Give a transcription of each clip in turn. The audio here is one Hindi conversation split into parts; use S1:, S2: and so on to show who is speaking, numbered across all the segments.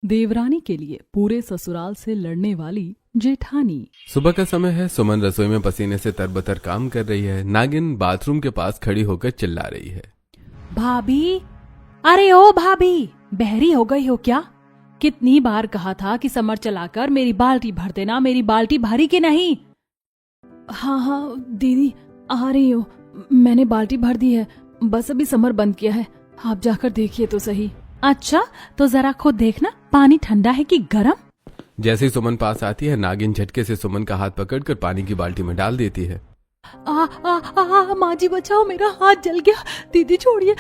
S1: देवरानी के लिए पूरे ससुराल से लड़ने वाली जेठानी।
S2: सुबह का समय है। सुमन रसोई में पसीने से तरबतर काम कर रही है। नागिन बाथरूम के पास खड़ी होकर चिल्ला रही है,
S1: भाभी, अरे ओ भाभी, बहरी हो गई हो क्या? कितनी बार कहा था कि समर चलाकर मेरी बाल्टी भर देना, मेरी बाल्टी भरी कि नहीं? हाँ हाँ दीदी, आ रही हूँ, मैंने बाल्टी भर दी है, बस अभी समर बंद किया है, आप जाकर देखिए तो सही। अच्छा तो जरा खुद देखना, पानी ठंडा है कि गर्म?
S2: जैसे ही सुमन पास आती है, नागिन झटके से सुमन का हाथ पकड़कर पानी की बाल्टी में डाल देती है।
S1: माँ जी बचाओ, मेरा हाथ जल गया, दीदी छोड़िए।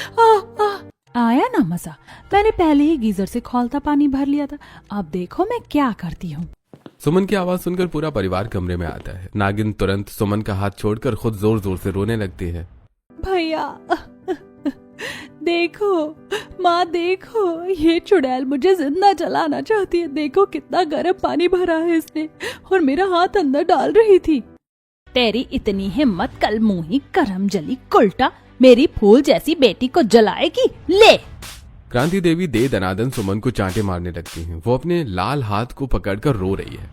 S1: आया ना मजा, मैंने पहले ही गीजर से खौलता पानी भर लिया था, अब देखो मैं क्या करती हूँ।
S2: सुमन की आवाज सुनकर पूरा परिवार कमरे में आता है। नागिन तुरंत सुमन का हाथ छोड़कर खुद जोर जोर से रोने लगती है।
S1: भैया देखो, माँ देखो, ये चुड़ैल मुझे जिंदा जलाना चाहती है, देखो कितना गर्म पानी भरा है इसने, और मेरा हाथ अंदर डाल रही थी। तेरी इतनी हिम्मत, कल मुंही करम जली कुल्टा, मेरी फूल जैसी बेटी को जलाएगी? ले।
S2: क्रांति देवी दे दनादन सुमन को चांटे मारने लगती हैं। वो अपने लाल हाथ को पकड़कर रो रही है।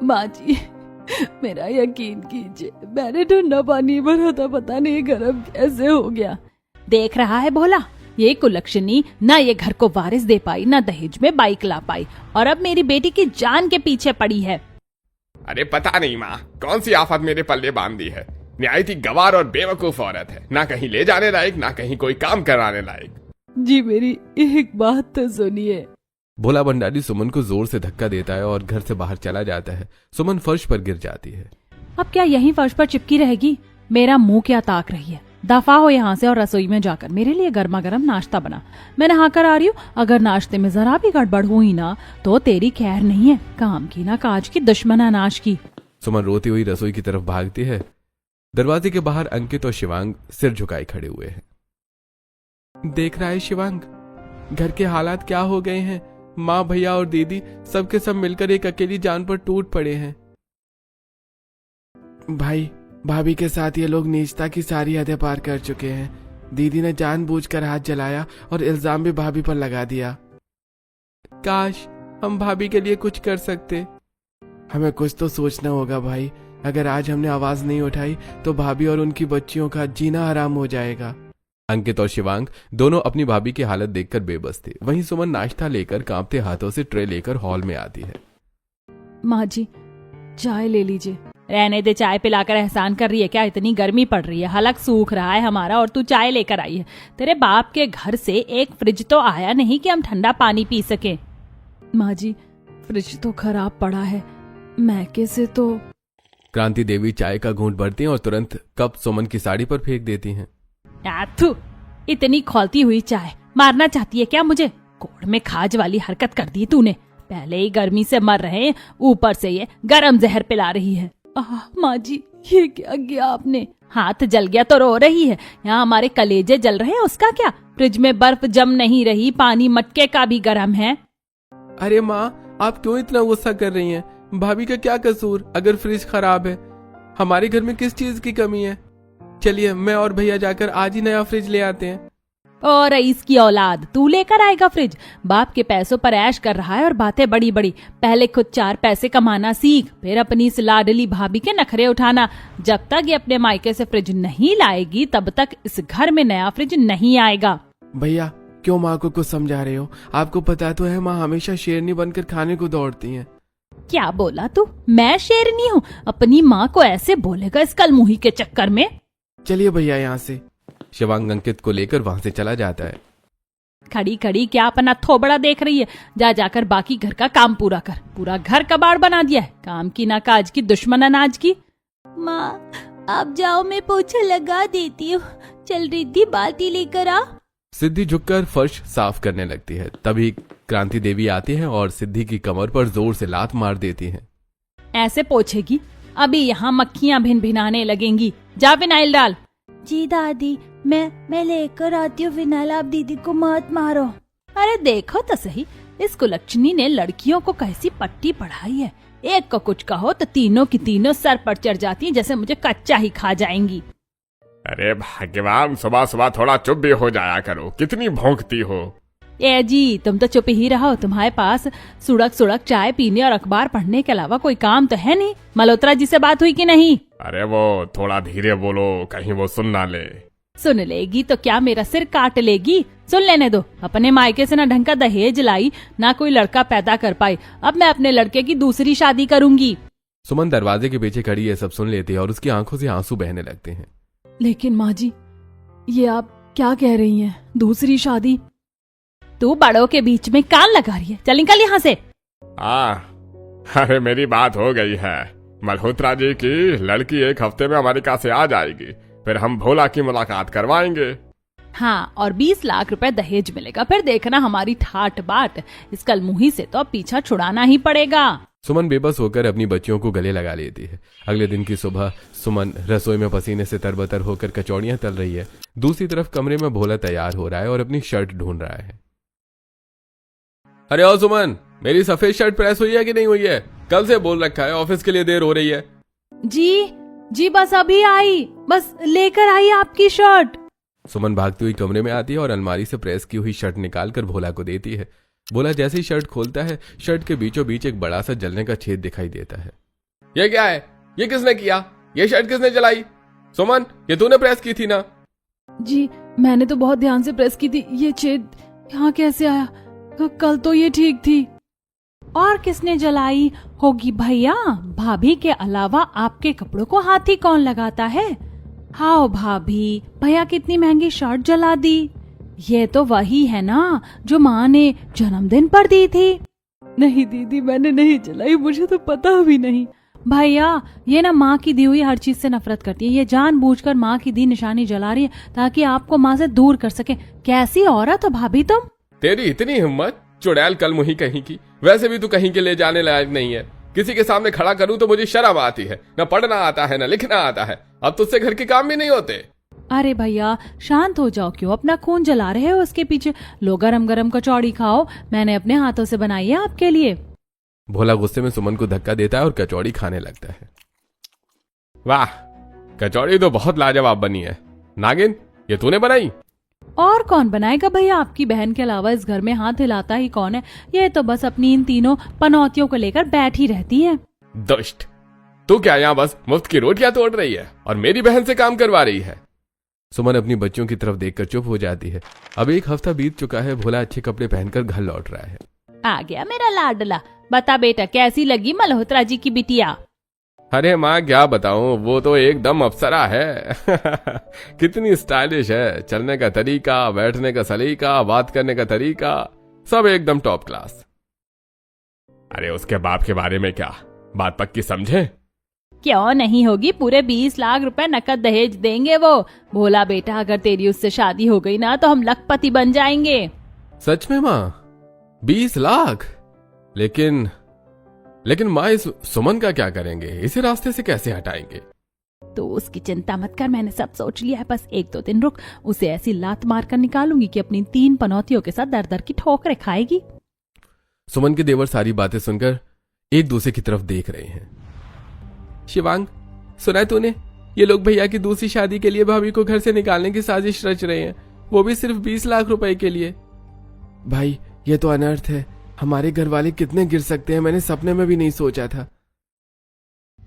S1: माँ जी मेरा यकीन कीजिए, मैंने ठंडा पानी भरा था, पता नहीं गर्म कैसे हो गया। देख रहा है भोला, ये कुलक्षणी ना ये घर को वारिस दे पाई, ना दहेज में बाइक ला पाई, और अब मेरी बेटी की जान के पीछे पड़ी है।
S3: अरे पता नहीं माँ, कौन सी आफत मेरे पल्ले बांध दी है। न्यायती गवार और बेवकूफ औरत है, ना कहीं ले जाने लायक, ना कहीं कोई काम कराने लायक।
S1: जी मेरी एक बात तो सुनिए।
S2: भोला भंडारी सुमन को जोर से धक्का देता है और घर से बाहर चला जाता है। सुमन फर्श पर गिर जाती है।
S1: अब क्या यहीं फर्श पर चिपकी रहेगी? मेरा मुंह क्या ताक रही है? दफा हो यहाँ से और रसोई में जाकर मेरे लिए गर्मा गर्म नाश्ता बना। मैं नहा कर आ रही हूँ, अगर नाश्ते में जरा भी गड़बड़ हुई ना तो तेरी खैर नहीं है, काम की ना काज की, दुश्मन अनाज की।
S2: सुमन रोती हुई रसोई की तरफ भागती है। दरवाजे के बाहर अंकित और शिवांग सिर झुकाए खड़े हुए हैं। देख रहा है शिवांग, घर के हालात क्या हो गए हैं। माँ, भैया और दीदी सबके सब मिलकर एक अकेली जान पर टूट पड़े हैं। भाई, भाभी के साथ ये लोग नीचता की सारी हदें पार कर चुके हैं। दीदी ने जानबूझकर हाथ जलाया और इल्जाम भी भाभी पर लगा दिया। काश हम भाभी के लिए कुछ कर सकते। हमें कुछ तो सोचना होगा भाई, अगर आज हमने आवाज नहीं उठाई तो भाभी और उनकी बच्चियों का जीना हराम हो जाएगा। अंकित और शिवांग दोनों अपनी भाभी की हालत देखकर बेबस थे। वहीं सुमन नाश्ता लेकर कांपते हाथों से ट्रे लेकर हॉल में आती है।
S1: माँ जी चाय ले लीजिए। रहने दे, चाय पिलाकर एहसान कर रही है क्या? इतनी गर्मी पड़ रही है, हलक सूख रहा है हमारा और तू चाय लेकर आई है। तेरे बाप के घर से एक फ्रिज तो आया नहीं कि हम ठंडा पानी पी सके। माँ जी फ्रिज तो खराब पड़ा है, मैके से तो।
S2: क्रांति देवी चाय का घूंट भरती हैं और तुरंत कप सुमन की साड़ी पर फेंक देती हैं।
S1: थू, इतनी खौलती हुई चाय, मारना चाहती है क्या मुझे? कोड़ में खाज वाली हरकत कर दी तूने। पहले ही गर्मी से मर रहे हैं, ऊपर से ये गरम जहर पिला रही है। माँ जी ये क्या किया आपने? हाथ जल गया तो रो रही है, यहाँ हमारे कलेजे जल रहे हैं, उसका क्या? फ्रिज में बर्फ जम नहीं रही, पानी मटके का भी गर्म है।
S2: अरे माँ, आप क्यों इतना गुस्सा कर रही हैं? भाभी का क्या कसूर? अगर फ्रिज खराब है, हमारे घर में किस चीज की कमी है? चलिए मैं और भैया जाकर आज ही नया फ्रिज ले आते हैं।
S1: और रईस की औलाद, तू लेकर आएगा फ्रिज? बाप के पैसों पर ऐश कर रहा है और बातें बड़ी बड़ी। पहले खुद 4 पैसे कमाना सीख, फिर अपनी इस लाडली भाभी के नखरे उठाना। जब तक ये अपने मायके से फ्रिज नहीं लाएगी तब तक इस घर में नया फ्रिज नहीं आएगा।
S2: भैया क्यों माँ को कुछ समझा रहे हो? आपको पता तो है माँ हमेशा शेरनी बनकर खाने को दौड़ती हैं।
S1: क्या बोला तू? मैं शेरनी हूँ? अपनी माँ को ऐसे बोलेगा इस कलमुही के चक्कर में?
S2: चलिए भैया यहाँ से। शिवांग अंकित को लेकर वहाँ से चला जाता है।
S1: खड़ी खड़ी क्या अपना थोबड़ा देख रही है? जा जाकर बाकी घर का काम पूरा कर। पूरा घर कबाड़ बना दिया है, काम की ना काज की, दुश्मन अनाज की। माँ आप जाओ, मैं पोछा लगा देती हूँ। चल रिद्धि बाल्टी लेकर आ।
S2: सिद्धि झुककर फर्श साफ करने लगती है। तभी क्रांति देवी आती है और सिद्धि की कमर पर जोर से लात मार देती है।
S1: ऐसे पोछेगी? अभी यहाँ मक्खियाँ भिन भिनाने लगेंगी। जा फिनाइल डाल। जी दादी, मैं लेकर आती हूँ फिनाइल, आप दीदी को मत मारो। अरे देखो तो सही, इस कुलक्षणी ने लड़कियों को कैसी पट्टी पढ़ाई है। एक को कुछ कहो तो तीनों की तीनों सर पर चढ़ जाती है, जैसे मुझे कच्चा ही खा जाएंगी।
S3: अरे भाग्यवान, सुबह सुबह थोड़ा चुप भी हो जाया करो, कितनी भौंकती हो।
S1: ए जी, तुम तो चुप ही रहो। तुम्हारे पास सुड़क सुड़क चाय पीने और अखबार पढ़ने के अलावा कोई काम तो है नहीं। मल्होत्रा जी से बात हुई कि नहीं?
S3: अरे वो थोड़ा धीरे बोलो, कहीं वो सुन ना ले।
S1: सुन लेगी तो क्या मेरा सिर काट लेगी? सुन लेने दो। अपने मायके से ना ढंग का दहेज लाई, ना कोई लड़का पैदा कर पाई। अब मैं अपने लड़के की दूसरी शादी करूंगी।
S2: सुमन दरवाजे के पीछे खड़ी ये सब सुन लेती है और उसकी आंखों से आंसू बहने लगते हैं।
S1: लेकिन माँ जी, ये आप क्या कह रही हैं? दूसरी शादी? तू बड़ों के बीच में कान लगा रही है। चल निकल यहाँ से।
S3: अरे मेरी बात हो गई है। मल्होत्रा जी की लड़की 1 हफ्ते में अमेरिका से आ जाएगी, फिर हम भोला की मुलाकात करवाएंगे।
S1: हाँ, और 20 लाख रुपए दहेज मिलेगा। फिर देखना हमारी ठाट बाट। इस कलमुही से तो अब पीछा छुड़ाना ही पड़ेगा।
S2: सुमन बेबस होकर अपनी बच्चियों को गले लगा लेती है। अगले दिन की सुबह सुमन रसोई में पसीने से तरबतर होकर कचौड़ियां तल रही है। दूसरी तरफ कमरे में भोला तैयार हो रहा है और अपनी शर्ट ढूंढ रहा है। अरे ओ सुमन, मेरी सफेद शर्ट प्रेस हुई है कि नहीं हुई है? कल से बोल रखा है, ऑफिस के लिए देर हो रही है।
S1: जी बस अभी आई, बस लेकर आई आपकी शर्ट।
S2: सुमन भागती हुई कमरे में आती है और अलमारी से प्रेस की हुई शर्ट निकालकर भोला को देती है। भोला जैसे ही शर्ट खोलता है, शर्ट के बीचों बीच एक बड़ा सा जलने का छेद दिखाई देता है।
S3: ये क्या है? ये किसने किया? ये शर्ट किसने जलाई? सुमन, ये तूने प्रेस की थी ना?
S1: जी, मैंने तो बहुत ध्यान से प्रेस की थी। ये छेद यहाँ कैसे आया? कल तो ये ठीक थी। और किसने जलाई होगी भैया? भाभी के अलावा आपके कपड़ों को हाथ ही कौन लगाता है? हाओ भाभी, भैया कितनी महंगी शर्ट जला दी। ये तो वही है ना जो माँ ने जन्मदिन पर दी थी। नहीं दीदी, मैंने नहीं जलाई, मुझे तो पता भी नहीं। भैया, ये ना माँ की दी हुई हर चीज से नफरत करती है। ये जानबूझकर माँ की दी निशानी जला रही है ताकि आपको माँ से दूर कर सके। कैसी औरत हो भाभी तुम?
S3: तेरी इतनी हिम्मत, चुड़ैल कलमुही कहीं की। वैसे भी तू कहीं के ले जाने लायक नहीं है। किसी के सामने खड़ा करूं तो मुझे शर्म आती है। न पढ़ना आता है, न लिखना आता है। अब तुझसे घर के काम भी नहीं होते।
S1: अरे भैया शांत हो जाओ, क्यों अपना खून जला रहे हो उसके पीछे? लो गरम गरम कचौड़ी खाओ, मैंने अपने हाथों से बनाई है आपके लिए।
S2: भोला गुस्से में सुमन को धक्का देता है और कचौड़ी खाने लगता है।
S3: वाह, कचौड़ी तो बहुत लाजवाब बनी है। नागिन, ये तूने बनाई?
S1: और कौन बनाएगा भैया? आपकी बहन के अलावा इस घर में हाथ हिलाता ही कौन है? ये तो बस अपनी इन तीनों पनौतियों को लेकर बैठी रहती है।
S3: दुष्ट, तू क्या यहाँ बस मुफ्त की रोटियां तोड़ रही है और मेरी बहन से काम करवा रही है?
S2: सुमन अपनी बच्चों की तरफ देखकर चुप हो जाती है। अब 1 हफ्ता बीत चुका है। भोला अच्छे कपड़े पहनकर घर लौट रहा है।
S1: आ गया मेरा लाडला। बता बेटा, कैसी लगी मल्होत्रा जी की बिटिया?
S3: अरे माँ, क्या बताऊं, वो तो एकदम अप्सरा है। कितनी स्टाइलिश है। चलने का तरीका, बैठने का सलीका, बात करने का तरीका, सब एकदम टॉप क्लास। अरे उसके बाप के बारे में क्या बात पक्की समझे?
S1: क्यों नहीं होगी? पूरे 20 लाख रुपए नकद दहेज देंगे वो। भोला बेटा, अगर तेरी उससे शादी हो गई ना तो हम लखपति बन जाएंगे।
S2: सच में माँ? 20 लाख? लेकिन माँ, इस सुमन का क्या करेंगे? इसे रास्ते से कैसे हटाएंगे?
S1: तो उसकी चिंता मत कर, मैंने सब सोच लिया है। बस 1-2 दिन रुक, उसे ऐसी लात मार कर निकालूंगी कि अपनी 3 पनौतियों के साथ दर दर की ठोकरें खाएगी।
S2: सुमन के देवर सारी बातें सुनकर एक दूसरे की तरफ देख रहे हैं। शिवांग, सुना है तूने? ये लोग भैया की दूसरी शादी के लिए भाभी को घर से निकालने की साजिश रच रहे हैं, वो भी सिर्फ 20 लाख रुपए के लिए। भाई, ये तो अनर्थ है। हमारे घर वाले कितने गिर सकते हैं, मैंने सपने में भी नहीं सोचा था।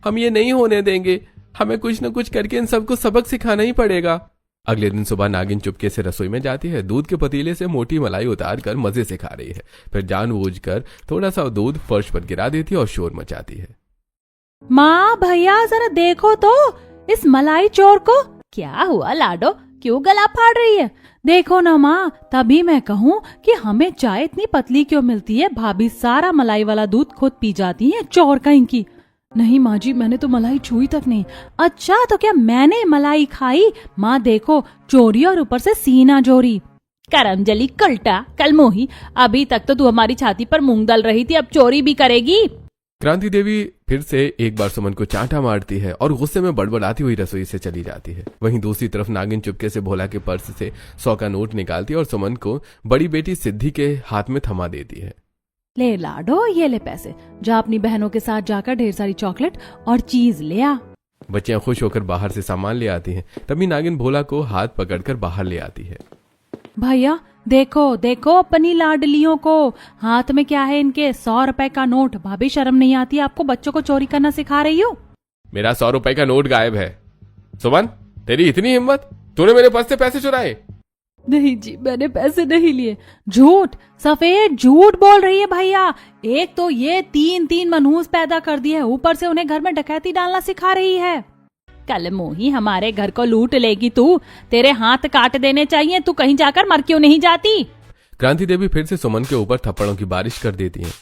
S2: हम ये नहीं होने देंगे। हमें कुछ न कुछ करके इन सबको सबक सिखाना ही पड़ेगा। अगले दिन सुबह नागिन चुपके से रसोई में जाती है। दूध के पतीले से मोटी मलाई उतार कर मजे से खा रही है। फिर जानबूझकर थोड़ा सा दूध फर्श पर गिरा देती है और शोर मचाती है।
S1: माँ, भैया जरा देखो तो इस मलाई चोर को। क्या हुआ लाडो, क्यों गला फाड़ रही है? देखो ना माँ, तभी मैं कहूँ कि हमें चाय इतनी पतली क्यों मिलती है। भाभी सारा मलाई वाला दूध खुद पी जाती है, चोर कहीं की। नहीं माँ जी, मैंने तो मलाई छुई तक नहीं। अच्छा, तो क्या मैंने मलाई खाई? माँ देखो, चोरी और ऊपर से सीना जोरी। करमजली कल्टा कलमोही, अभी तक तो तू हमारी छाती पर मूंग दल रही थी, अब चोरी भी करेगी?
S2: क्रांति देवी फिर से एक बार सुमन को चांटा मारती है और गुस्से में बड़बड़ाती हुई रसोई से चली जाती है। वहीं दूसरी तरफ नागिन चुपके से भोला के पर्स से 100 का नोट निकालती है और सुमन को बड़ी बेटी सिद्धि के हाथ में थमा देती है।
S1: ले लाडो, ये ले पैसे, जा अपनी बहनों के साथ जाकर ढेर सारी चॉकलेट और चीज ले आ।
S2: बच्चियां खुश होकर बाहर से सामान ले आती हैं। तभी नागिन भोला को हाथ पकड़कर बाहर ले आती है।
S1: भैया, देखो देखो अपनी लाडलियों को, हाथ में क्या है इनके? 100 रुपए का नोट। भाभी शर्म नहीं आती आपको? बच्चों को चोरी करना सिखा रही हो?
S3: मेरा 100 रुपए का नोट गायब है। सुमन, तेरी इतनी हिम्मत, तूने मेरे पर्स से पैसे चुराए?
S1: नहीं जी, मैंने पैसे नहीं लिए। झूठ, सफेद झूठ बोल रही है भैया। एक तो ये 3 मनहूस पैदा कर दिए, ऊपर से उन्हें घर में डकैती डालना सिखा रही है। कल मुही हमारे घर को लूट लेगी तू, तेरे हाथ काट देने चाहिए। तू कहीं जाकर मर क्यों नहीं जाती?
S3: क्रांति देवी फिर से सुमन के ऊपर थप्पड़ों की बारिश कर देती हैं।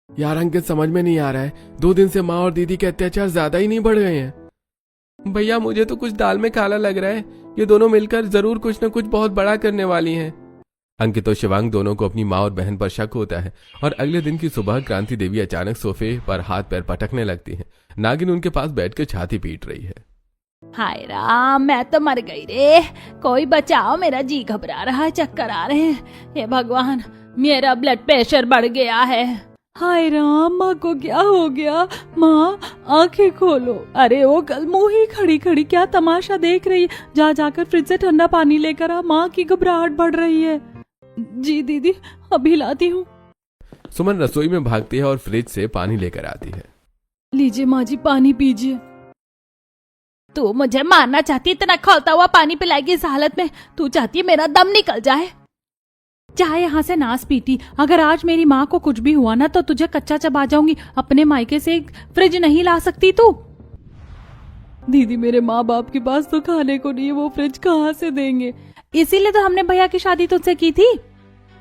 S2: यार अंकित, समझ में नहीं आ रहा है, 2 दिन से माँ और दीदी के अत्याचार ज्यादा ही नहीं बढ़ गए हैं? भैया मुझे तो कुछ दाल में काला लग रहा है, ये दोनों मिलकर जरूर कुछ न कुछ बहुत बड़ा करने वाली हैं। अंकित और शिवांग दोनों को अपनी माँ और बहन पर शक होता है और अगले दिन की सुबह क्रांति देवी अचानक सोफे पर हाथ पैर पटकने लगती है। नागिन उनके पास बैठकर छाती पीट रही है।
S1: हाय राम, मैं तो मर गई रे, कोई बचाओ, मेरा जी घबरा रहा है, चक्कर आ रहे हैं। हे भगवान, मेरा ब्लड प्रेशर बढ़ गया है। हाय राम, माँ को क्या हो गया? माँ आंखें खोलो। अरे ओ कल मुही खड़ी खड़ी क्या तमाशा देख रही है? जाकर फ्रिज से ठंडा पानी लेकर आ, माँ की घबराहट बढ़ रही है। जी दीदी, अभी लाती हूँ।
S3: सुमन रसोई में भागती है और फ्रिज से पानी लेकर आती है।
S1: लीजिए माँ जी, पानी पीजिए। तू मुझे मारना चाहती है? इतना खौलता हुआ पानी पिलाएगी इस हालत में? तू चाहती है मेरा दम निकल जाए? चाहे यहाँ से नास पीटी, अगर आज मेरी माँ को कुछ भी हुआ ना तो तुझे कच्चा चबा जाऊंगी। अपने मायके से एक फ्रिज नहीं ला सकती तू? दीदी, मेरे माँ बाप के पास तो खाने को नहीं है, वो फ्रिज कहाँ से देंगे? इसीलिए तो हमने भैया की शादी तुझसे की थी।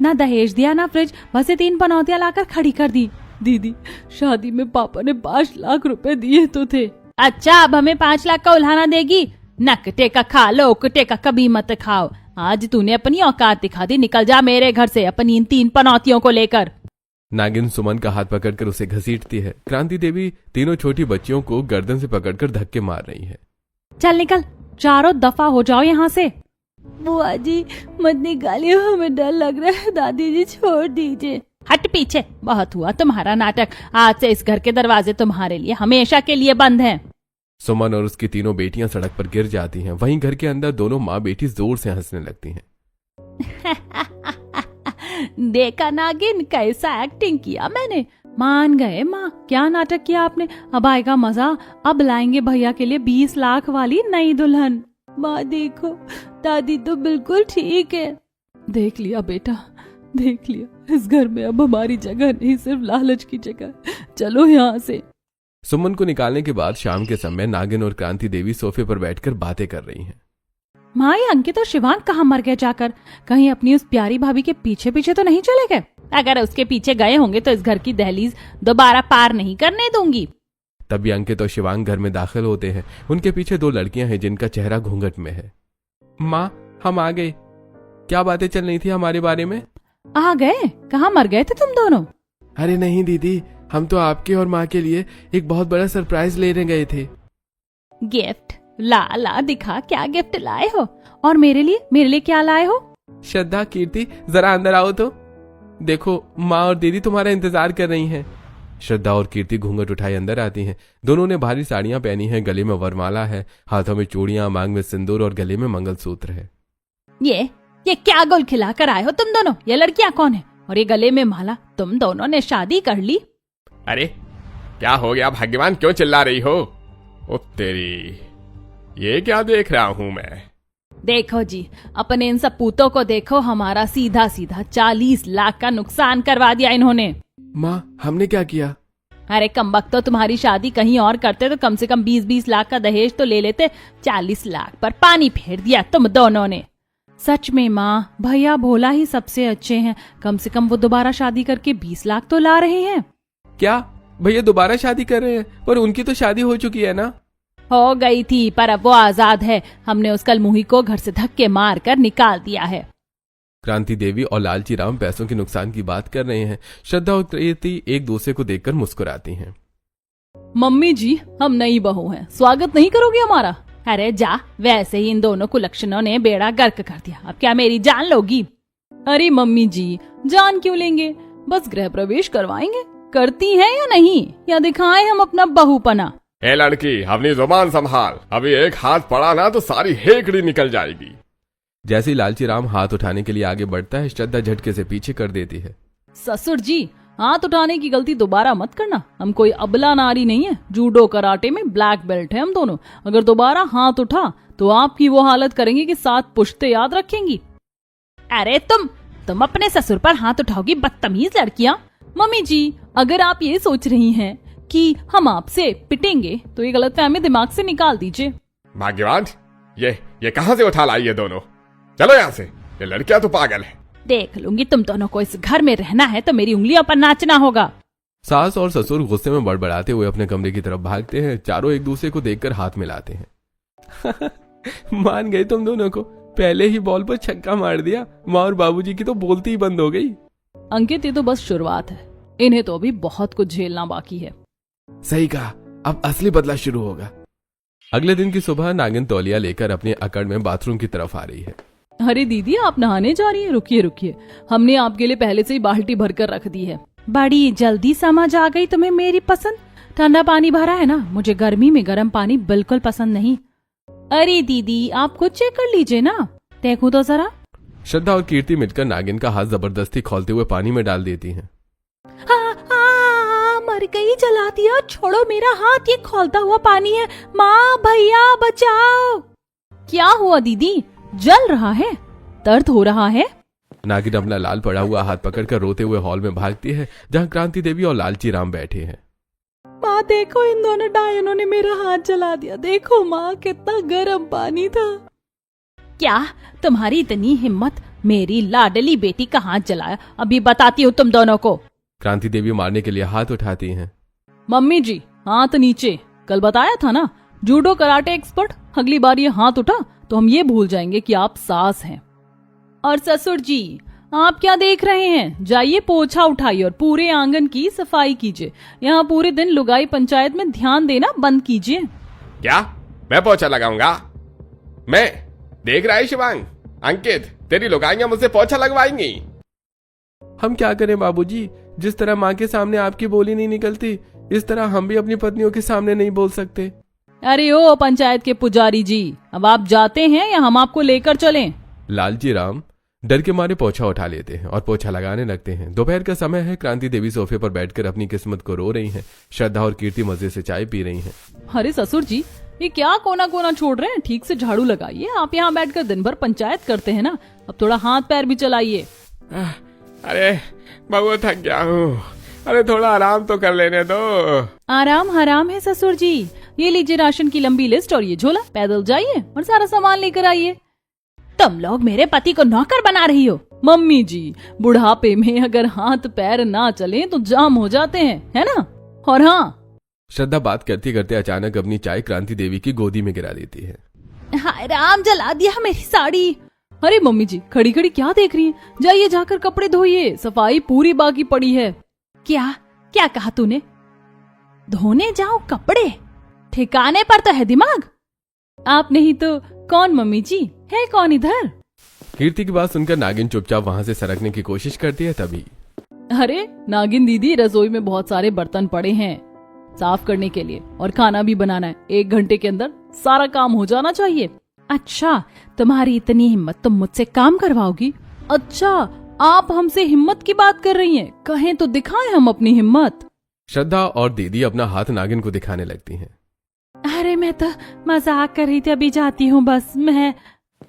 S1: ना दहेज दिया ना फ्रिज, बस ये 3 पनौतियां लाकर खड़ी कर दी। दीदी, शादी में पापा ने 5 लाख रुपए दिए तो थे। अच्छा, अब हमें 5 लाख का उल्हाना देगी? नकटे का खा लो, उकटे का कभी मत खाओ। आज तूने अपनी औकात दिखा दी, निकल जा मेरे घर से अपनी इन 3 पनौतियों को लेकर।
S3: नागिन सुमन का हाथ पकड़कर उसे घसीटती है। क्रांति देवी तीनों छोटी बच्चियों को गर्दन से पकड़कर धक्के मार रही है।
S1: चल निकल, चारों दफा हो जाओ यहाँ से। बुआ जी मत निकालिए, हमें डर लग रहा है। दादी जी छोड़ दीजिए। हट पीछे, बहुत हुआ तुम्हारा नाटक। आज से इस घर के दरवाजे तुम्हारे लिए हमेशा के लिए बंद हैं।
S3: सुमन और उसकी तीनों बेटियां सड़क पर गिर जाती हैं। वहीं घर के अंदर दोनों माँ बेटी जोर से हंसने लगती हैं।
S1: देखा नागिन, कैसा एक्टिंग किया मैंने। मान गए माँ, क्या नाटक किया आपने। अब आएगा मजा, अब लाएंगे भैया के लिए 20 लाख वाली नई दुल्हन। माँ देखो, दादी तो बिल्कुल ठीक है। देख लिया बेटा, देख लिया, इस घर में अब हमारी जगह नहीं, सिर्फ लालच की जगह। चलो यहाँ से।
S3: सुमन को निकालने के बाद शाम के समय नागिन और क्रांति देवी सोफे पर बैठकर बातें कर रही हैं।
S1: माँ, ये अंकित और शिवांग कहाँ मर गए जाकर? कहीं अपनी उस प्यारी भाभी के पीछे पीछे तो नहीं चले गए? अगर उसके पीछे गए होंगे तो इस घर की दहलीज दोबारा पार नहीं करने दूंगी।
S3: तभी अंकित और शिवांग घर में दाखिल होते हैं। उनके पीछे 2 लड़कियां हैं जिनका चेहरा घूंघट में है। माँ, हम आ गए। क्या बातें चल रही थी हमारे बारे में?
S1: आ गए? कहाँ मर गए थे तुम दोनों?
S2: अरे नहीं दीदी, हम तो आपके और माँ के लिए एक बहुत बड़ा सरप्राइज लेने गए थे।
S1: गिफ्ट? ला ला दिखा, क्या गिफ्ट लाए हो? और मेरे लिए क्या लाए हो?
S2: श्रद्धा, कीर्ति, जरा अंदर आओ तो। देखो, माँ और दीदी तुम्हारा इंतजार कर रही हैं।
S3: श्रद्धा और कीर्ति घूंघट उठाए अंदर आती हैं। दोनों ने भारी साड़ियां पहनी हैं, गले में वरमाला है, हाथों में चूड़ियां, मांग में सिंदूर और गले में मंगलसूत्र है।
S1: ये क्या गोल खिला कर आए हो तुम दोनों? ये लड़कियां कौन है? और ये गले में माला? तुम दोनों ने शादी कर ली?
S3: अरे क्या हो गया भाग्यवान, क्यों चिल्ला रही हो? ओ तेरी, ये क्या देख रहा हूं मैं?
S1: देखो जी, अपने इन सब पूतों को देखो, हमारा सीधा सीधा 40 लाख का नुकसान करवा दिया इन्होंने।
S2: माँ, हमने क्या किया?
S1: अरे कमबख्त, तो तुम्हारी शादी कहीं और करते तो कम से कम 20-20 लाख का दहेज तो ले लेते। 40 लाख पर पानी फेर दिया तुम दोनों ने। सच में माँ, भैया भोला ही सबसे अच्छे हैं। कम से कम वो दोबारा शादी करके 20 लाख तो ला रहे हैं।
S2: क्या भैया दोबारा शादी कर रहे हैं? पर उनकी तो शादी हो चुकी है ना।
S1: हो गई थी, पर अब वो आजाद है। हमने उस कलमुही को घर से धक्के मार कर निकाल दिया है।
S3: क्रांति देवी और लालची राम पैसों के नुकसान की बात कर रहे हैं। श्रद्धा और कीर्ति एक दूसरे को देखकर मुस्कुराती हैं।
S1: मम्मी जी, हम नई बहू हैं, स्वागत नहीं करोगी हमारा? अरे जा, वैसे ही इन दोनों कुलक्षणों ने बेड़ा गर्क कर दिया, अब क्या मेरी जान लोगी? अरे मम्मी जी, जान क्यों लेंगे, बस गृह प्रवेश करवाएंगे। करती है या नहीं, या दिखाएं हम अपना बहुपना?
S3: ए लड़की, अपनी जुबान संभाल, अभी एक हाथ पड़ा ना तो सारी हेकड़ी निकल जाएगी। जैसे ही लालची राम हाथ उठाने के लिए आगे बढ़ता है, श्रद्धा झटके से पीछे कर देती है।
S1: ससुर जी, हाथ उठाने की गलती दोबारा मत करना। हम कोई अबला नारी नहीं है, जूडो कराटे में ब्लैक बेल्ट है हम दोनों। अगर दोबारा हाथ उठा तो आपकी वो हालत करेंगे कि 7 पुश्ते याद रखेंगी। अरे तुम अपने ससुर पर हाथ उठाओगी, बदतमीज लड़कियां। मम्मी जी, अगर आप ये सोच रही हैं कि हम आपसे पिटेंगे तो ये गलतफहमी दिमाग से निकाल दीजिए।
S3: भाग्यवान, ये कहां से उठा लाई ये दोनों? चलो यहाँ से, ये लड़कियां तो पागल है।
S1: देख लूंगी, तुम दोनों को इस घर में रहना है तो मेरी उंगलियों पर नाचना होगा।
S3: सास और ससुर गुस्से में बड़बड़ाते हुए अपने कमरे की तरफ भागते हैं। चारों एक दूसरे को देखकर हाथ मिलाते हैं। मान गए तुम दोनों को, पहले ही बॉल पर छक्का मार दिया। माँ और बाबूजी की तो बोलती ही बंद हो गई।
S1: अंकित, ये तो बस शुरुआत है, इन्हें तो अभी बहुत कुछ झेलना बाकी है।
S2: सही कहा, अब असली बदला शुरू होगा।
S3: अगले दिन की सुबह नागिन तौलिया लेकर अपनी अकड़ में बाथरूम की तरफ आ रही है।
S1: अरे दीदी, आप नहाने जा रही हैं? रुकिए, हमने आपके लिए पहले से ही बाल्टी भरकर रख दी है। बड़ी जल्दी समझ आ गई तुम्हें मेरी पसंद। ठंडा पानी भरा है ना, मुझे गर्मी में गर्म पानी बिल्कुल पसंद नहीं। अरे दीदी, आप खुद चेक कर लीजिए ना, देखो तो जरा।
S3: श्रद्धा और कीर्ति मिलकर नागिन का हाथ जबरदस्ती खोलते हुए पानी में डाल देती हैं।
S1: मर गई, जला दिया, छोड़ो मेरा हाथ, ये खौलता हुआ पानी है। माँ, भैया, बचाओ। क्या हुआ दीदी, जल रहा है? दर्द हो रहा है?
S3: नागिन अपना लाल पड़ा हुआ हाथ पकड़कर रोते हुए हॉल में भागती है, जहाँ क्रांति देवी और लालची राम बैठे हैं।
S1: माँ देखो, इन दोनों डायनों ने मेरा हाथ जला दिया। देखो माँ, कितना गर्म पानी था। क्या तुम्हारी इतनी हिम्मत, मेरी लाडली बेटी का हाथ जलाया? अभी बताती हूँ तुम दोनों को।
S3: क्रांति देवी मारने के लिए हाथ उठाती हैं।
S1: मम्मी जी, हाथ नीचे। कल बताया था ना, जूडो कराटे एक्सपर्ट। अगली बार ये हाथ उठा तो हम ये भूल जाएंगे कि आप सास हैं। और ससुर जी, आप क्या देख रहे हैं? जाइए पोछा उठाइए और पूरे आंगन की सफाई कीजिए। यहाँ पूरे दिन लुगाई पंचायत में ध्यान देना बंद कीजिए।
S3: क्या मैं पोछा लगाऊंगा? मैं देख रहा है शिवांग, अंकित, तेरी लुगाइयां मुझसे पोछा लगवाएंगी।
S2: हम क्या करें बाबूजी, जिस तरह माँ के सामने आपकी बोली नहीं निकलती, इस तरह हम भी अपनी पत्नियों के सामने नहीं बोल सकते।
S1: अरे ओ पंचायत के पुजारी जी, अब आप जाते हैं या हम आपको लेकर चलें?
S3: लालची राम डर के मारे पोछा उठा लेते हैं और पोछा लगाने लगते हैं। दोपहर का समय है। क्रांति देवी सोफे पर बैठकर अपनी किस्मत को रो रही हैं। श्रद्धा और कीर्ति मजे से चाय पी रही हैं।
S1: अरे ससुर जी, ये क्या कोना कोना छोड़ रहे हैं? ठीक से झाड़ू लगाइए। आप यहाँ बैठकर दिन भर पंचायत करते हैं ना, अब थोड़ा हाथ पैर भी चलाइए।
S3: अरे बहुत थक गया हूँ, अरे थोड़ा आराम तो कर लेने दो।
S1: आराम हराम है ससुर जी। ये लीजिए राशन की लंबी लिस्ट और ये झोला, पैदल जाइए और सारा सामान लेकर आइए। तुम लोग मेरे पति को नौकर बना रही हो। मम्मी जी, बुढ़ापे में अगर हाथ पैर ना चले तो जाम हो जाते हैं, है ना? और हाँ,
S3: श्रद्धा बात करते करते अचानक अपनी चाय क्रांति देवी की गोदी में गिरा देती है।
S1: हाय राम, जला दिया मेरी साड़ी। अरे मम्मी जी, खड़ी खड़ी क्या देख रही हैं? जाइए जाकर कपड़े धोइए, सफाई पूरी बाकी पड़ी है। क्या क्या कहा तूने? धोने जाओ कपड़े? ठिकाने पर तो है दिमाग। आप नहीं तो कौन मम्मी जी? है कौन इधर?
S3: कीर्ति की बात सुनकर नागिन चुपचाप वहां से सरकने की कोशिश करती है। तभी
S1: अरे नागिन दीदी, रसोई में बहुत सारे बर्तन पड़े हैं साफ करने के लिए और खाना भी बनाना है। 1 घंटे के अंदर सारा काम हो जाना चाहिए। अच्छा, तुम्हारी इतनी हिम्मत, तुम मुझसे काम करवाओगी? अच्छा, आप हमसे हिम्मत की बात कर रही हैं? कहें तो दिखाएं हम अपनी हिम्मत।
S3: श्रद्धा और दीदी अपना हाथ नागिन को दिखाने लगती हैं।
S1: अरे मैं तो मजाक कर रही थी, अभी जाती हूँ बस मैं।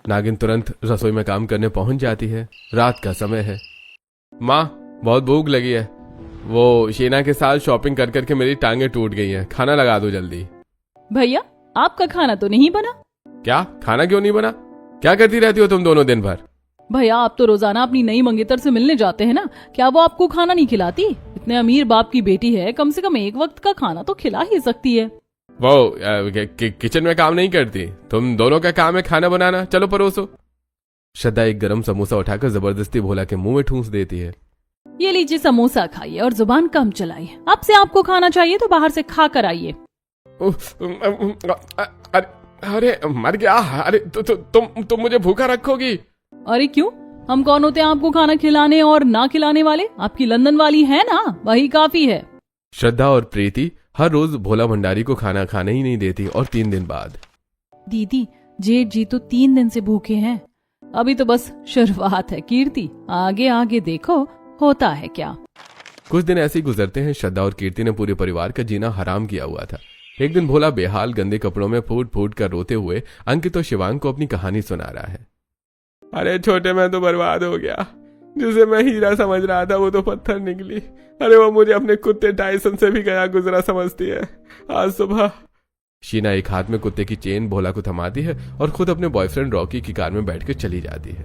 S3: नागिन तुरंत रसोई में काम करने पहुंच जाती है। रात का समय है। माँ, बहुत भूख लगी है। वो शीना के साथ शॉपिंग कर करके मेरी टांगे टूट गई हैं। खाना लगा दो जल्दी।
S1: भैया, आपका खाना तो नहीं बना?
S3: क्या? खाना क्यों नहीं बना? क्या करती रहती हो तुम दोनों दिन भर?
S1: भैया, आप तो रोजाना अपनी नई मंगेतर से मिलने जाते हैं ना, क्या वो आपको खाना नहीं खिलाती? इतने अमीर बाप की बेटी है, कम से कम एक वक्त का खाना तो खिला ही सकती है।
S3: वो किचन में काम नहीं करती? तुम दोनों का काम है खाना बनाना। चलो परोसो। श्रद्धा एक गरम समोसा उठाकर जबरदस्ती भोला के मुंह में ठूंस देती है।
S1: ये लीजिए समोसा, खाइए और जुबान कम चलाइए। अब से आपको खाना चाहिए तो बाहर से खा कर आइए।
S3: अरे मर गया। अरे तुम मुझे भूखा रखोगी?
S1: अरे क्यों? हम कौन होते हैं आपको खाना खिलाने और ना खिलाने वाले? आपकी लंदन वाली है ना, वही काफी है।
S3: श्रद्धा और प्रीति हर रोज भोला भंडारी को खाना खाने ही नहीं देती। और 3 दिन बाद
S1: दीदी, जेठ जी तो 3 दिन से भूखे हैं। अभी तो बस शुरुआत है कीर्ति, आगे आगे देखो होता है क्या।
S3: कुछ दिन ऐसे ही गुजरते हैं। श्रद्धा और कीर्ति ने पूरे परिवार का जीना हराम किया हुआ था। एक दिन भोला बेहाल गंदे कपड़ों में फूट फूट कर रोते हुए अंकित और शिवांग को अपनी कहानी सुना रहा है।
S2: अरे छोटे, मैं तो बर्बाद हो गया। जिसे मैं हीरा समझ रहा था वो तो पत्थर निकली। अरे वो मुझे अपने कुत्ते टाइसन से भी गया गुजरा समझती है। आज सुबह
S3: शीना एक हाथ में कुत्ते की चेन भोला को थमाती है और खुद अपने बॉयफ्रेंड रॉकी की कार में बैठकर चली जाती है।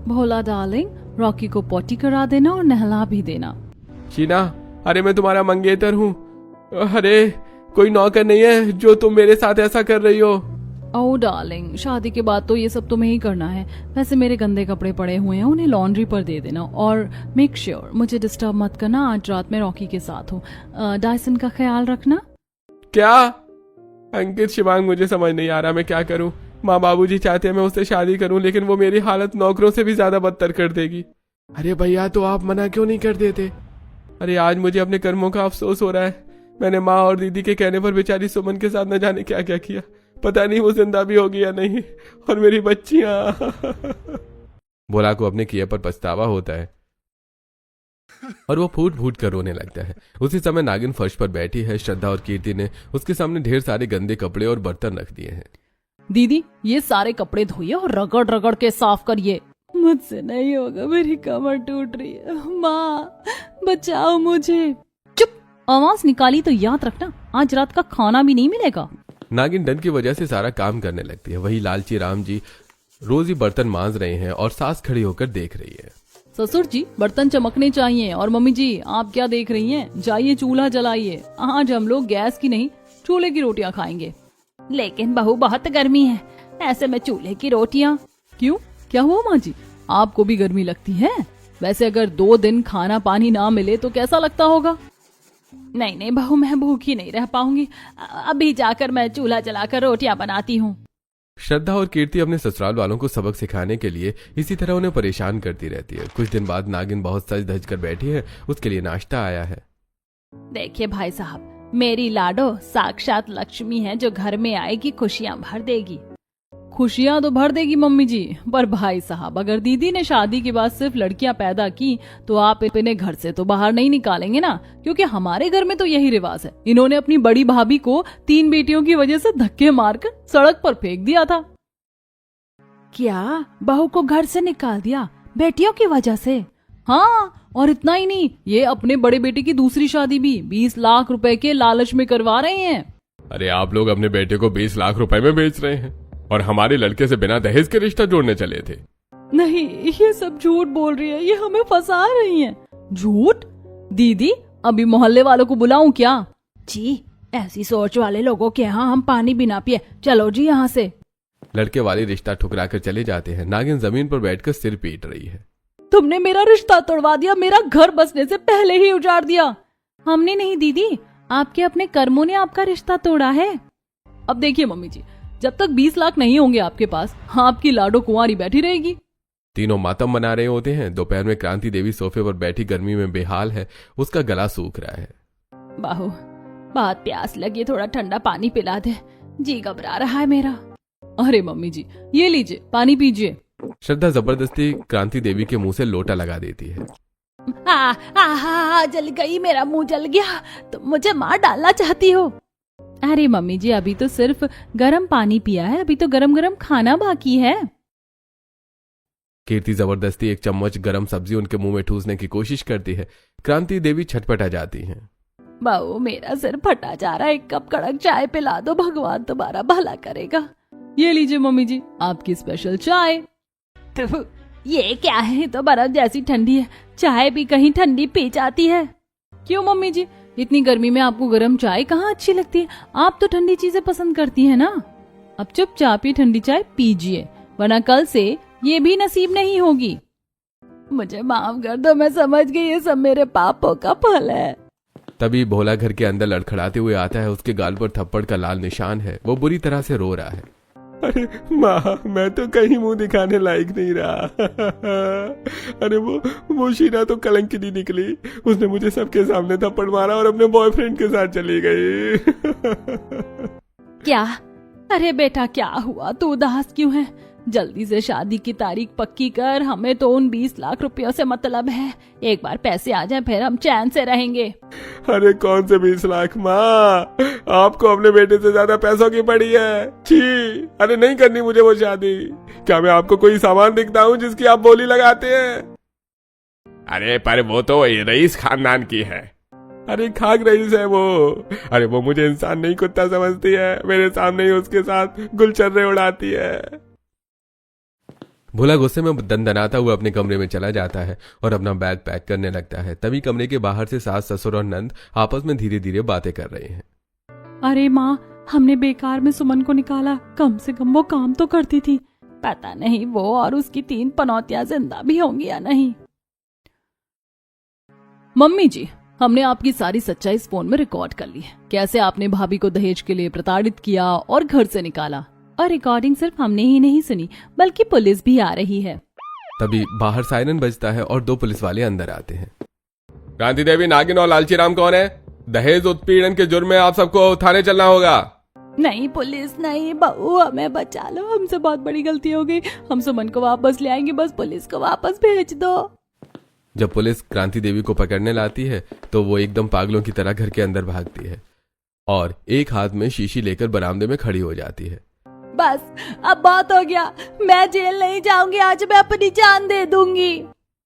S1: भोला डार्लिंग, रॉकी को पोटी करा देना और नहला भी देना।
S2: शीना, अरे मैं तुम्हारा मंगेतर हूँ। अरे कोई नौकर नहीं है जो तुम मेरे साथ ऐसा कर रही हो।
S1: ओह डार्लिंग, शादी के बाद तो ये सब तुम्हें ही करना है। वैसे मेरे गंदे कपड़े पड़े हुए हैं, उन्हें लॉन्ड्री पर दे देना और मेक श्योर मुझे डिस्टर्ब मत करना। आज रात में रॉकी के साथ हो। डायसन का ख्याल रखना।
S2: क्या? अंकित, शिवांग, मुझे समझ नहीं आ रहा मैं क्या करूं। माँ बाबूजी चाहते हैं मैं उससे शादी करूं, लेकिन वो मेरी हालत नौकरों से भी ज्यादा बदतर कर देगी। अरे भैया, तो आप मना क्यों नहीं कर देते? अरे आज मुझे अपने कर्मों का अफसोस हो रहा है। मैंने माँ और दीदी के कहने पर बेचारी सुमन के साथ न जाने क्या क्या किया। पता नहीं वो जिंदा भी होगी या नहीं। और मेरी बच्चियां।
S3: भोला को अपने किए पर पछतावा होता है और वो फूट फूट कर रोने लगता है। उसी समय नागिन फर्श पर बैठी है। श्रद्धा और कीर्ति ने उसके सामने ढेर सारे गंदे कपड़े और बर्तन रख दिए हैं।
S1: दीदी, ये सारे कपड़े धोइए और रगड़ रगड़ के साफ करिए। मुझसे नहीं होगा, मेरी कमर टूट रही है। माँ बचाओ मुझे। चुप, आवाज निकाली तो याद रखना आज रात का खाना भी नहीं मिलेगा।
S3: नागिन डर की वजह से सारा काम करने लगती है। वही लालची राम जी रोज ही बर्तन मांज रहे हैं और सास खड़ी होकर देख रही है।
S1: ससुर जी, बर्तन चमकने चाहिए। और मम्मी जी, आप क्या देख रही हैं? जाइए चूल्हा जलाइए। आज हम लोग गैस की नहीं चूल्हे की रोटियां खाएंगे। लेकिन बहू, बहुत गर्मी है, ऐसे में चूल्हे की रोटियां? क्यों, क्या हुआ माँ जी? आपको भी गर्मी लगती है? वैसे अगर 2 दिन खाना पानी ना मिले तो कैसा लगता होगा? नहीं नहीं बहू, मैं भूखी नहीं रह पाऊंगी। अभी जाकर मैं चूल्हा जलाकर रोटियां बनाती हूँ।
S3: श्रद्धा और कीर्ति अपने ससुराल वालों को सबक सिखाने के लिए इसी तरह उन्हें परेशान करती रहती है। कुछ दिन बाद नागिन बहुत सज धज कर बैठी है। उसके लिए नाश्ता आया है।
S1: देखिए भाई साहब, मेरी लाडो साक्षात लक्ष्मी है जो घर में आएगी खुशियां भर देगी। खुशियां तो भर देगी मम्मी जी, पर भाई साहब अगर दीदी ने शादी के बाद सिर्फ लड़कियां पैदा की तो आप इन्हें घर से तो बाहर नहीं निकालेंगे ना, क्योंकि हमारे घर में तो यही रिवाज है। इन्होंने अपनी बड़ी भाभी को 3 बेटियों की वजह से धक्के मारकर सड़क पर फेंक दिया था। क्या, बहू को घर से निकाल दिया बेटियों की वजह से? हाँ, और इतना ही नहीं, ये अपने बड़े बेटे की दूसरी शादी भी 20 लाख रुपए के लालच में करवा रहे हैं।
S3: अरे आप लोग अपने बेटे को 20 लाख रुपए में बेच रहे हैं और हमारे लड़के से बिना दहेज के रिश्ता जोड़ने चले थे।
S1: नहीं, ये सब झूठ बोल रही है, ये हमें फंसा रही है। झूठ? दीदी, अभी मोहल्ले वालों को बुलाऊं क्या? जी, ऐसी सोच वाले लोगों के यहाँ हम पानी भी ना पिए। चलो जी यहाँ से।
S3: लड़के वाले रिश्ता ठुकरा कर चले जाते हैं। नागिन जमीन पर बैठकर सिर पीट रही है।
S1: तुमने मेरा रिश्ता तोड़वा दिया, मेरा घर बसने से पहले ही उजाड़ दिया। हमने नहीं दीदी, आपके अपने कर्मों ने आपका रिश्ता तोड़ा है। अब देखिए मम्मी जी, जब तक 20 लाख नहीं होंगे आपके पास, आपकी लाडो कुंवारी बैठी रहेगी।
S3: तीनों मातम मना रहे होते हैं। दोपहर में क्रांति देवी सोफे पर बैठी गर्मी में बेहाल है। उसका गला सूख रहा है।
S1: बाहू, बहुत प्यास लगी, थोड़ा ठंडा पानी पिला दे, जी घबरा रहा है मेरा। अरे मम्मी जी, ये लीजिए पानी पीजिए।
S3: श्रद्धा जबरदस्ती क्रांति देवी के मुंह से लोटा लगा देती है।
S1: जल गई, मेरा मुंह जल गया। तुम मुझे मार डालना चाहती हो? अरे मम्मी जी, अभी तो सिर्फ गर्म पानी पिया है, अभी तो गरम गरम खाना बाकी है।
S3: कीर्ति जबरदस्ती एक चम्मच गरम सब्जी उनके मुंह में ठूसने की कोशिश करती है। क्रांति देवी छटपटा जाती हैं।
S1: बहू, मेरा सिर फटा जा रहा है, 1 कप कड़क चाय पिला दो, भगवान तुम्हारा भला करेगा। ये लीजिए मम्मी जी, आपकी स्पेशल चाय। ये क्या है, तो बर्फ जैसी ठंडी है, चाय भी कहीं ठंडी पी जाती है। क्यों मम्मी जी, इतनी गर्मी में आपको गर्म चाय कहाँ अच्छी लगती है? आप तो ठंडी चीजें पसंद करती है ना। अब चुपचाप ये ठंडी चाय पीजिए, वरना कल से ये भी नसीब नहीं होगी। मुझे माफ कर दो, मैं समझ गई ये सब मेरे पापों का फल है।
S3: तभी भोला घर के अंदर लड़खड़ाते हुए आता है। उसके गाल पर थप्पड़ का लाल निशान है। वो बुरी तरह से रो रहा है।
S2: अरे माँ, मैं तो कहीं मुंह दिखाने लायक नहीं रहा। अरे वो शीना तो कलंकिनी निकली। उसने मुझे सबके सामने थप्पड़ मारा और अपने बॉयफ्रेंड के साथ चली गई।
S1: क्या? अरे बेटा, क्या हुआ? तू उदास क्यों है? जल्दी से शादी की तारीख पक्की कर, हमें तो उन 20 लाख रुपयों से मतलब है। एक बार पैसे आ जाएं फिर हम चैन से रहेंगे।
S3: अरे कौन से 20 लाख माँ, आपको अपने बेटे से ज्यादा पैसों की पड़ी है। छी, अरे नहीं करनी मुझे वो शादी। क्या मैं आपको कोई सामान दिखता हूँ जिसकी आप बोली लगाते हैं? अरे पर वो तो रईस खानदान की है। अरे खाक रईस है वो। अरे वो मुझे इंसान नहीं कुत्ता समझती है, मेरे सामने ही उसके साथ गुलचर्रे उड़ाती है। भोला गुस्से में दंदनाता हुआ अपने कमरे में चला जाता है और अपना बैग पैक करने लगता है। तभी कमरे के बाहर से सास, ससुर और नंद आपस में धीरे धीरे बातें कर रहे हैं।
S1: अरे माँ, हमने बेकार में सुमन को निकाला, कम से कम वो काम तो करती थी। पता नहीं वो और उसकी 3 पनौतियां जिंदा भी होंगी या नहीं। मम्मी जी, हमने आपकी सारी सच्चाई इस फोन में रिकॉर्ड कर ली है। कैसे आपने भाभी को दहेज के लिए प्रताड़ित किया और घर से निकाला। और रिकॉर्डिंग सिर्फ हमने ही नहीं सुनी, बल्कि पुलिस भी आ रही है।
S3: तभी बाहर सायरन बजता है और 2 पुलिस वाले अंदर आते हैं। क्रांति देवी, नागिन और लालची राम कौन है? दहेज उत्पीड़न के जुर्म में आप सबको थाने चलना होगा।
S1: नहीं पुलिस नहीं, बहू हमें बचा लो, हमसे बहुत बड़ी गलती हो गई। हम सुमन को वापस ले आएंगे, बस पुलिस को वापस भेज दो।
S3: जब पुलिस क्रांति देवी को पकड़ने लाती है तो वो एकदम पागलों की तरह घर के अंदर भागती है और एक हाथ में शीशी लेकर बरामदे में खड़ी हो जाती है।
S1: बस अब बहुत हो गया, मैं जेल नहीं जाऊंगी, आज मैं अपनी जान दे दूंगी।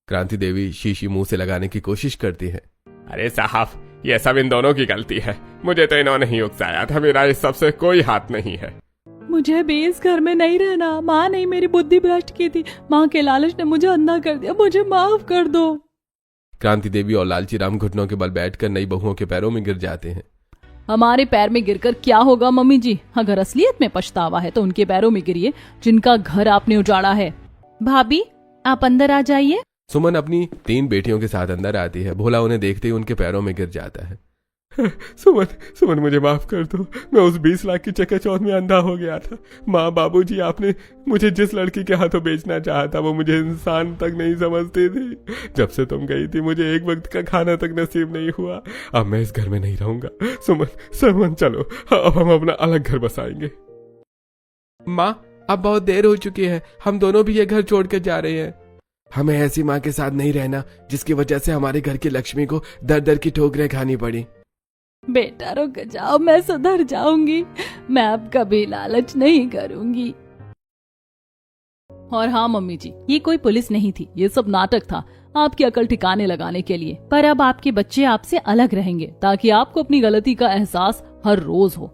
S3: क्रांति देवी शीशी मुंह से लगाने की कोशिश करती है। अरे साहब, ये सब इन दोनों की गलती है, मुझे तो इन्होंने ही उकसाया था, मेरा इस सबसे कोई हाथ नहीं है।
S1: मुझे भी इस घर में नहीं रहना। माँ ने मेरी बुद्धि भ्रष्ट की थी, माँ के लालच ने मुझे अंधा कर दिया, मुझे माफ कर दो।
S3: क्रांति देवी और लालची राम घुटनों के बल बैठकर नई बहुओं के पैरों में गिर जाते हैं।
S1: हमारे पैर में गिरकर क्या होगा मम्मी जी? अगर असलियत में पछतावा है तो उनके पैरों में गिरिए जिनका घर आपने उजाड़ा है। भाभी आप अंदर आ जाइए।
S3: सुमन अपनी 3 बेटियों के साथ अंदर आती है। भोला उन्हें देखते ही उनके पैरों में गिर जाता है। सुमन मुझे माफ कर दो, मैं उस 20 लाख की चकाचौंध में अंधा हो गया था। माँ, बाबूजी, आपने मुझे जिस लड़की के हाथों बेचना चाहा था वो मुझे इंसान तक नहीं समझती थी। जब से तुम गई थी मुझे एक वक्त का खाना तक नसीब नहीं हुआ। अब मैं इस घर में नहीं रहूंगा। सुमन चलो, अब हम अपना अलग घर बसाएंगे।
S2: माँ, अब बहुत देर हो चुकी है, हम दोनों भी ये घर छोड़कर जा रहे हैं। हमें ऐसी माँ के साथ नहीं रहना जिसकी वजह से हमारे घर की लक्ष्मी को दर दर की ठोकरें खानी पड़ी।
S1: बेटा रुक जाओ, मैं सुधर जाऊंगी, मैं अब कभी लालच नहीं करूंगी। और हाँ मम्मी जी, ये कोई पुलिस नहीं थी, ये सब नाटक था आपकी अकल ठिकाने लगाने के लिए। पर अब आपके बच्चे आपसे अलग रहेंगे ताकि आपको अपनी गलती का एहसास हर रोज हो।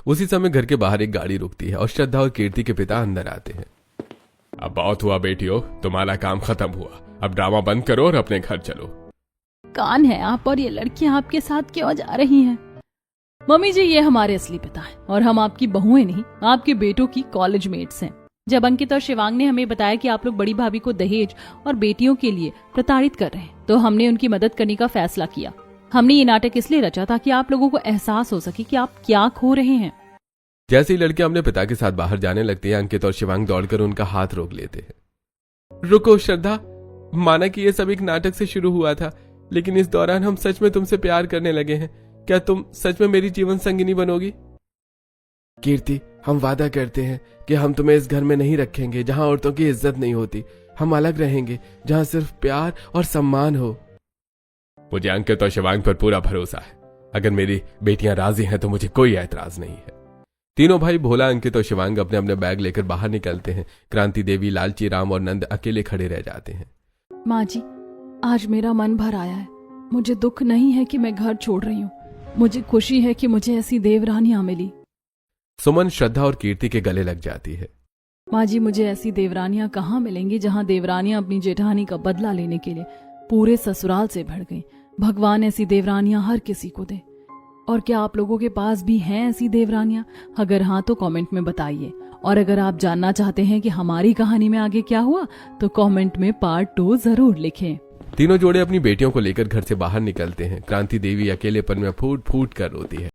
S3: उसी समय घर के बाहर एक गाड़ी रुकती है और श्रद्धा और कीर्ति के पिता अंदर आते हैं। अब बहुत हुआ बेटियों, तुम्हारा काम खत्म हुआ, अब ड्रामा बंद करो और अपने घर चलो।
S1: कौन है आप और ये लड़कियां आपके साथ क्यों जा रही हैं? मम्मी जी, ये हमारे असली पिता है और हम आपकी बहुएं नहीं, आपके बेटों की कॉलेज मेट्स हैं। जब अंकित और शिवांग ने हमें बताया कि आप लोग बड़ी भाभी को दहेज और बेटियों के लिए प्रताड़ित कर रहे हैं तो हमने उनकी मदद करने का फैसला किया। हमने ये नाटक इसलिए रचा ताकि आप लोगों को एहसास हो सके कि आप क्या खो रहे हैं।
S3: जैसे ही लड़कियां अपने पिता के साथ बाहर जाने लगती हैं, अंकित और शिवांग दौड़कर उनका हाथ रोक लेते हैं।
S2: रुको श्रद्धा, माना कि ये सब एक नाटक से शुरू हुआ था, लेकिन इस दौरान हम सच में तुमसे प्यार करने लगे हैं। क्या तुम सच में मेरी जीवन संगिनी बनोगी? कीर्ति, हम वादा करते हैं कि हम तुम्हें इस घर में नहीं रखेंगे जहां औरतों की इज्जत नहीं होती। हम अलग रहेंगे जहां सिर्फ प्यार और सम्मान हो।
S3: मुझे अंकित और शिवांग पर पूरा भरोसा है। अगर मेरी बेटियां राजी हैं तो मुझे कोई ऐतराज नहीं है। तीनों भाई भोला, अंकित और शिवांग अपने अपने बैग लेकर बाहर निकलते हैं। क्रांति देवी, लालची राम और नंद अकेले खड़े रह जाते हैं।
S1: माँ जी, आज मेरा मन भर आया है। मुझे दुख नहीं है कि मैं घर छोड़ रही हूँ, मुझे खुशी है कि मुझे ऐसी देवरानियां मिली।
S3: सुमन श्रद्धा और कीर्ति के गले लग जाती है।
S1: माँ जी, मुझे ऐसी देवरानियां कहाँ मिलेंगी जहाँ देवरानियां अपनी जेठानी का बदला लेने के लिए पूरे ससुराल से भड़ गई। भगवान ऐसी देवरानियां हर किसी को दे। और क्या आप लोगों के पास भी हैं ऐसी देवरानियां? अगर हाँ तो कमेंट में बताइए। और अगर आप जानना चाहते हैं कि हमारी कहानी में आगे क्या हुआ तो कमेंट में पार्ट 2 जरूर लिखें।
S3: तीनों जोड़े अपनी बेटियों को लेकर घर से बाहर निकलते हैं। क्रांति देवी अकेलेपन में फूट फूट कर रोती है।